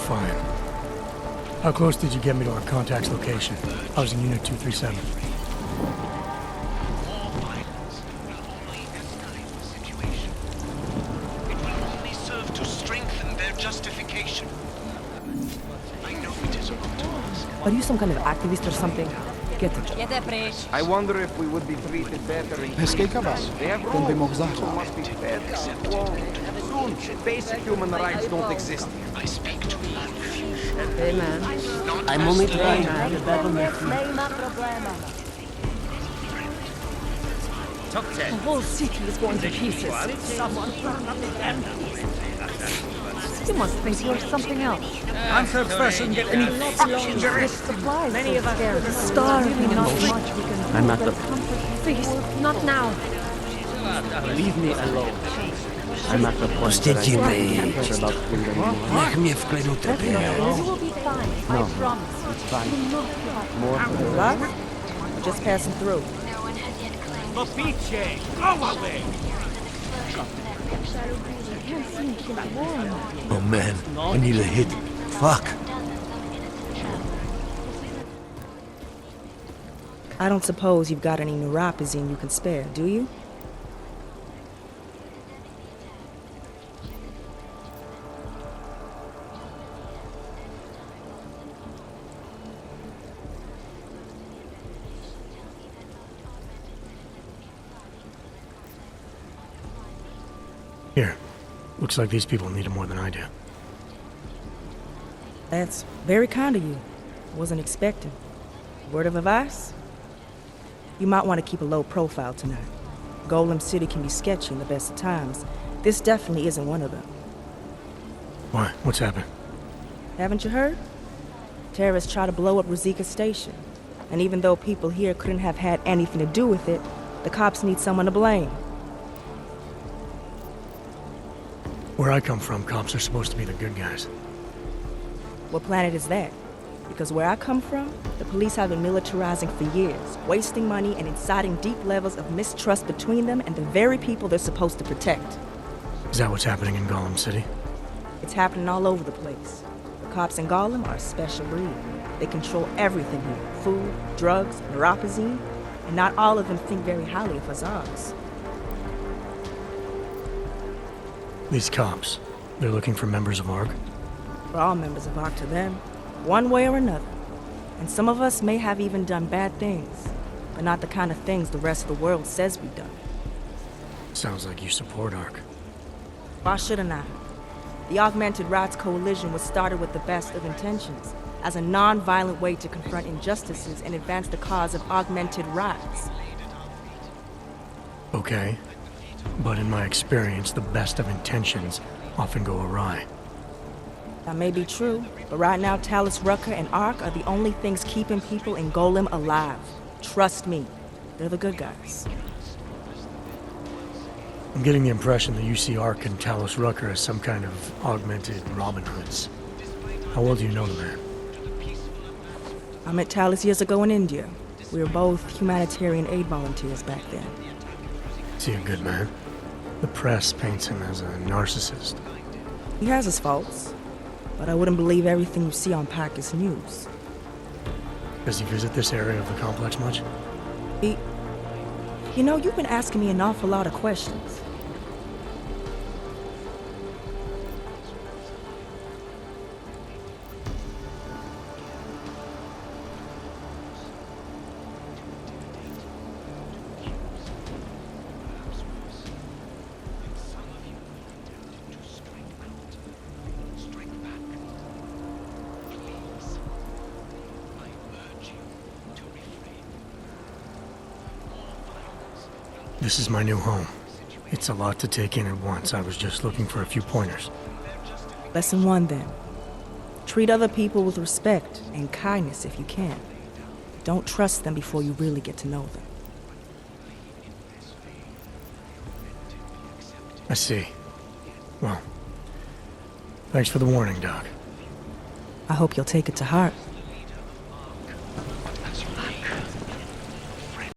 fine. How close did you get me to our contact's location? I was in Unit 237. It will only serve to strengthen their justification. I know it is a good task. Are you some kind of activist or something? Get the job. I wonder if we would be treated better in Hezký kabas. They have Ten by rules, mohl so zahrát. must be fed. Well, soon, basic human rights don't exist here. I speak to you. Amen. I'm only trying to The whole city is going to pieces. Someone burn up again. You must think you're something else. I'm first person get any With supplies, many of us are starving. Not much we can do. I'm not the- Please, not now. Leave me alone. I'm at the point that I Pustите can't me. care about food anymore. Nech mě v klidu trpět. You will be fine. I promise. It's fine. Do not cry. More What? Just passing through. Oh man, I need a hit. Fuck. I don't suppose you've got any neuropazine you can spare, do you? Here. Looks like these people need it more than I do. That's very kind of you. Wasn't expecting. Word of advice? You might want to keep a low profile tonight. Golem City can be sketchy in the best of times. This definitely isn't one of them. Why? What's happened? Haven't you heard? Terrorists try to blow up Ruzika Station. And even though people here couldn't have had anything to do with it, the cops need someone to blame. Where I come from, cops are supposed to be the good guys. What planet is that? Because where I come from, the police have been militarizing for years, wasting money and inciting deep levels of mistrust between them and the very people they're supposed to protect. Is that what's happening in Golem City? It's happening all over the place. The cops in Golem are a special breed. They control everything here. Food, drugs, neuropazine, and not all of them think very highly of Azars. These cops, they're looking for members of ARC? We're all members of ARC to them, one way or another. And some of us may have even done bad things, but not the kind of things the rest of the world says we've done. Sounds like you support ARC. Why shouldn't I? The Augmented Rights Coalition was started with the best of intentions, as a non-violent way to confront injustices and advance the cause of augmented rights. Okay. But in my experience, the best of intentions often go awry. That may be true, but right now Talus, Rucker, and ARC are the only things keeping people in Golem alive. Trust me, they're the good guys. I'm getting the impression that you see ARC and Talos Rucker as some kind of augmented Robin Hoods. How well do you know the man? I met Talus years ago in India. We were both humanitarian aid volunteers back then. Is he a good man? The press paints him as a narcissist. He has his faults, but I wouldn't believe everything you see on Pakistan News. Does he visit this area of the complex much? You know, you've been asking me an awful lot of questions. This is my new home. It's a lot to take in at once. I was just looking for a few pointers. Lesson 1, then. Treat other people with respect and kindness if you can. Don't trust them before you really get to know them. I see. Well, thanks for the warning, Doc. I hope you'll take it to heart.